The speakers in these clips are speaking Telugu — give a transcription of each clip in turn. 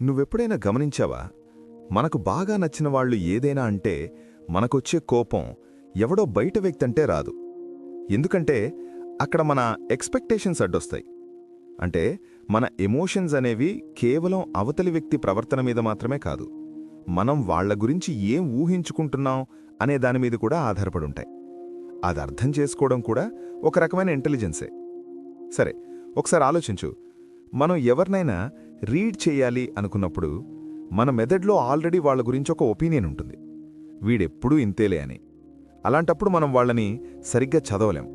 నువ్వెప్పుడైనా గమనించావా? మనకు బాగా నచ్చిన వాళ్ళు ఏదైనా అంటే మనకొచ్చే కోపం ఎవడో బయట వ్యక్తంటే రాదు. ఎందుకంటే అక్కడ మన ఎక్స్‌పెక్టేషన్స్ అడ్డొస్తాయి. అంటే మన ఎమోషన్స్ అనేవి కేవలం అవతలి వ్యక్తి ప్రవర్తన మీద మాత్రమే కాదు, మనం వాళ్ళ గురించి ఏం ఊహించుకుంటున్నాం అనే దానిమీద కూడా ఆధారపడుంటాయి. అది అర్థం చేసుకోవడం కూడా ఒక రకమైన ఇంటెలిజెన్సే. సరే, ఒకసారి ఆలోచించు. మనం ఎవరినైనా రీడ్ చేయాలి అనుకున్నప్పుడు మన మెదడ్లో ఆల్రెడీ వాళ్ళ గురించి ఒక ఒపీనియన్ ఉంటుంది, వీడెప్పుడూ ఇంతేలే అని. అలాంటప్పుడు మనం వాళ్ళని సరిగ్గా చదవలేం.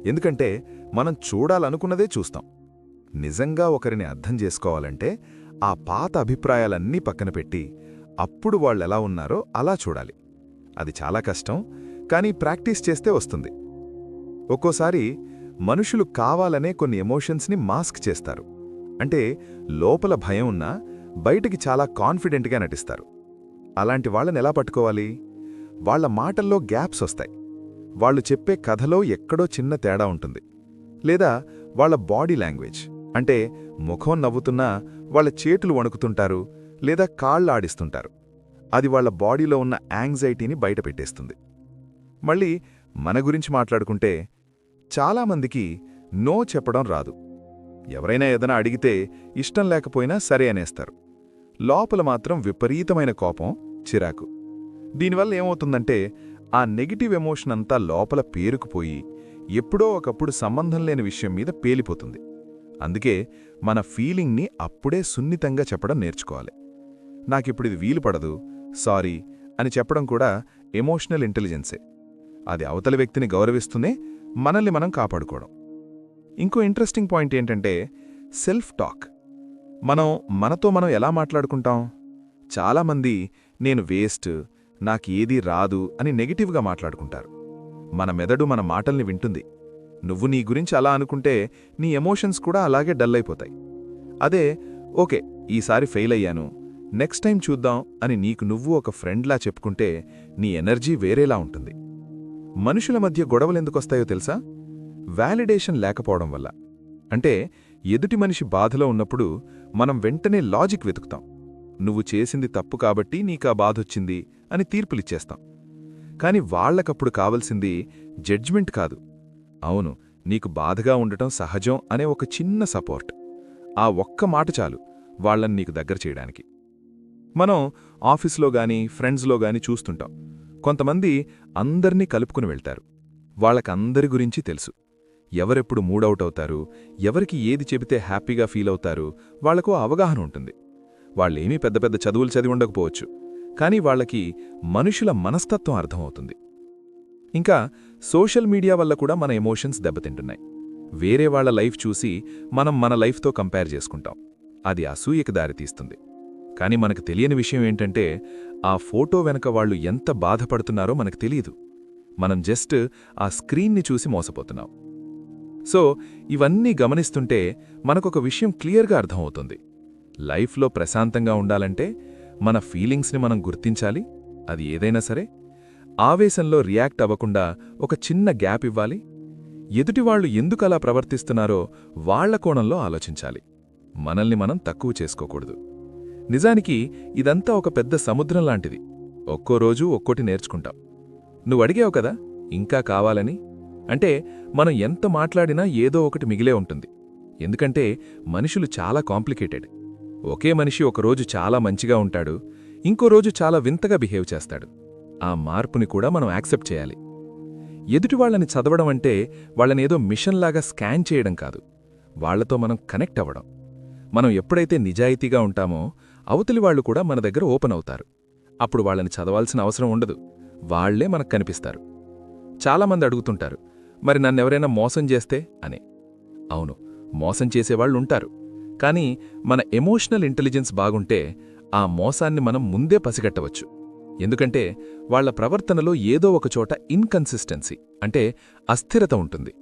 ఎందుకంటే మనం చూడాలనుకున్నదే చూస్తాం. నిజంగా ఒకరిని అర్థం చేసుకోవాలంటే ఆ పాత అభిప్రాయాలన్నీ పక్కన పెట్టి అప్పుడు వాళ్ళెలా ఉన్నారో అలా చూడాలి. అది చాలా కష్టం, కానీ ప్రాక్టీస్ చేస్తే వస్తుంది. ఒక్కోసారి మనుషులు కావాలనే కొన్ని ఎమోషన్స్ని మాస్క్ చేస్తారు. అంటే లోపల భయం ఉన్నా బయటికి చాలా కాన్ఫిడెంట్గా నటిస్తారు. అలాంటి వాళ్ళని ఎలా పట్టుకోవాలి? వాళ్ళ మాటల్లో గ్యాప్స్ వస్తాయి, వాళ్ళు చెప్పే కథలో ఎక్కడో చిన్న తేడా ఉంటుంది. లేదా వాళ్ళ బాడీ లాంగ్వేజ్, అంటే ముఖం నవ్వుతున్నా వాళ్ళ చేతులు వణుకుతుంటారు లేదా కాళ్ళు ఆడిస్తుంటారు. అది వాళ్ళ బాడీలో ఉన్న యాంగ్జైటీని బయటపెట్టేస్తుంది. మళ్ళీ మన గురించి మాట్లాడుకుంటే చాలామందికి నో చెప్పడం రాదు. ఎవరైనా ఏదైనా అడిగితే ఇష్టం లేకపోయినా సరే అనేస్తారు. లోపల మాత్రం విపరీతమైన కోపం, చిరాకు. దీనివల్ల ఏమవుతుందంటే ఆ నెగిటివ్ ఎమోషన్ అంతా లోపల పేరుకుపోయి ఎప్పుడో ఒకప్పుడు సంబంధం లేని విషయం మీద పేలిపోతుంది. అందుకే మన ఫీలింగ్ని అప్పుడే సున్నితంగా చెప్పడం నేర్చుకోవాలి. నాకిప్పుడిది వీలు పడదు, సారీ అని చెప్పడం కూడా ఎమోషనల్ ఇంటెలిజెన్సే. అది అవతలి వ్యక్తిని గౌరవిస్తూనే మనల్ని మనం కాపాడుకోవడం. ఇంకో ఇంట్రెస్టింగ్ పాయింట్ ఏంటంటే సెల్ఫ్ టాక్. మనతో మనం ఎలా మాట్లాడుకుంటాం? చాలామంది నేను వేస్ట్, నాకేదీ రాదు అని నెగిటివ్గా మాట్లాడుకుంటారు. మన మెదడు మన మాటల్ని వింటుంది. నువ్వు నీ గురించి అలా అనుకుంటే నీ ఎమోషన్స్ కూడా అలాగే డల్ అయిపోతాయి. అదే ఓకే, ఈసారి ఫెయిల్ అయ్యాను, నెక్స్ట్ టైం చూద్దాం అని నీకు నువ్వు ఒక ఫ్రెండ్లా చెప్పుకుంటే నీ ఎనర్జీ వేరేలా ఉంటుంది. మనుషుల మధ్య గొడవలెందుకొస్తాయో తెలుసా? వ్యాలిడేషన్ లేకపోవడం వల్ల. అంటే ఎదుటి మనిషి బాధలో ఉన్నప్పుడు మనం వెంటనే లాజిక్ వెతుకుతాం. నువ్వు చేసింది తప్పు కాబట్టి నీకా బాధొచ్చింది అని తీర్పులిచ్చేస్తాం. కాని వాళ్లకప్పుడు కావలసింది జడ్జ్మెంట్ కాదు. అవును, నీకు బాధగా ఉండటం సహజం అనే ఒక చిన్న సపోర్ట్. ఆ ఒక్క మాట చాలు వాళ్లని నీకు దగ్గర చేయడానికి. మనం ఆఫీస్లో గానీ ఫ్రెండ్స్లో గానీ చూస్తుంటాం, కొంతమంది అందర్నీ కలుపుకుని వెళ్తారు. వాళ్ళకందరి గురించి తెలుసు. ఎవరెప్పుడు మూడౌట్ అవుతారు, ఎవరికి ఏది చెబితే హ్యాపీగా ఫీల్ అవుతారు, వాళ్లకు అవగాహన ఉంటుంది. వాళ్ళేమీ పెద్ద పెద్ద చదువులు చదివి ఉండకపోవచ్చు, కానీ వాళ్లకి మనుషుల మనస్తత్వం అర్థమవుతుంది. ఇంకా సోషల్ మీడియా వల్ల కూడా మన ఎమోషన్స్ దెబ్బతింటున్నాయి. వేరే వాళ్ల లైఫ్ చూసి మనం మన లైఫ్తో కంపేర్ చేసుకుంటాం. అది అసూయకి దారితీస్తుంది. కాని మనకు తెలియని విషయం ఏంటంటే ఆ ఫోటో వెనక వాళ్ళు ఎంత బాధపడుతున్నారో మనకు తెలియదు. మనం జస్ట్ ఆ స్క్రీన్ని చూసి మోసపోతున్నాం. సో ఇవన్నీ గమనిస్తుంటే మనకొక విషయం క్లియర్గా అర్థమవుతుంది. లైఫ్లో ప్రశాంతంగా ఉండాలంటే మన ఫీలింగ్స్ని మనం గుర్తించాలి. అది ఏదైనా సరే ఆవేశంలో రియాక్ట్ అవ్వకుండా ఒక చిన్న గ్యాప్ ఇవ్వాలి. ఎదుటివాళ్లు ఎందుకలా ప్రవర్తిస్తున్నారో వాళ్ల కోణంలో ఆలోచించాలి. మనల్ని మనం తక్కువ చేసుకోకూడదు. నిజానికి ఇదంతా ఒక పెద్ద సముద్రం లాంటిది. ఒక్కో రోజు ఒక్కోటి నేర్చుకుంటాం. నువ్వడిగావు కదా ఇంకా కావాలని, అంటే మనం ఎంత మాట్లాడినా ఏదో ఒకటి మిగిలే ఉంటుంది. ఎందుకంటే మనుషులు చాలా కాంప్లికేటెడ్. ఒకే మనిషి ఒకరోజు చాలా మంచిగా ఉంటాడు, ఇంకో రోజు చాలా వింతగా బిహేవ్ చేస్తాడు. ఆ మార్పుని కూడా మనం యాక్సెప్ట్ చేయాలి. ఎదుటివాళ్లని చదవడం అంటే వాళ్ళనేదో మిషన్లాగా స్కాన్ చేయడం కాదు, వాళ్లతో మనం కనెక్ట్ అవ్వడం. మనం ఎప్పుడైతే నిజాయితీగా ఉంటామో అవతలి వాళ్లు కూడా మన దగ్గర ఓపెన్ అవుతారు. అప్పుడు వాళ్ళని చదవాల్సిన అవసరం ఉండదు, వాళ్లే మనకు కనిపిస్తారు. చాలామంది అడుగుతుంటారు, మరి నన్నెవరైనా మోసం చేస్తే అని. అవును, మోసం చేసేవాళ్లుంటారు. కానీ మన ఎమోషనల్ ఇంటెలిజెన్స్ బాగుంటే ఆ మోసాన్ని మనం ముందే పసిగట్టవచ్చు. ఎందుకంటే వాళ్ల ప్రవర్తనలో ఏదో ఒకచోట ఇన్కన్సిస్టెన్సీ, అంటే అస్థిరత ఉంటుంది.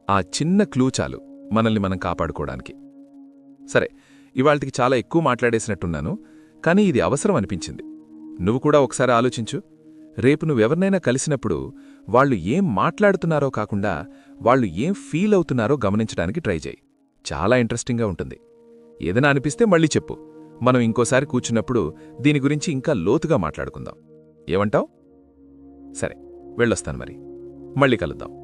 ఆ చిన్న క్లూ చాలు మనల్ని మనం కాపాడుకోవడానికి. సరే, ఇవాళ్టికి చాలా ఎక్కువ మాట్లాడేసినట్టున్నాను, కానీ ఇది అవసరం అనిపించింది. నువ్వు కూడా ఒకసారి ఆలోచించు. రేపు నువ్వెవర్నైనా కలిసినప్పుడు వాళ్ళు ఏం మాట్లాడుతున్నారో కాకుండా వాళ్ళు ఏం ఫీల్ అవుతున్నారో గమనించడానికి ట్రై చేయి. చాలా ఇంట్రెస్టింగ్గా ఉంటుంది. ఏదైనా అనిపిస్తే మళ్ళీ చెప్పు, మనం ఇంకోసారి కూర్చున్నప్పుడు దీని గురించి ఇంకా లోతుగా మాట్లాడుకుందాం. ఏమంటావ్? సరే, వెళ్ళొస్తాను మరి. మళ్ళీ కలుద్దాం.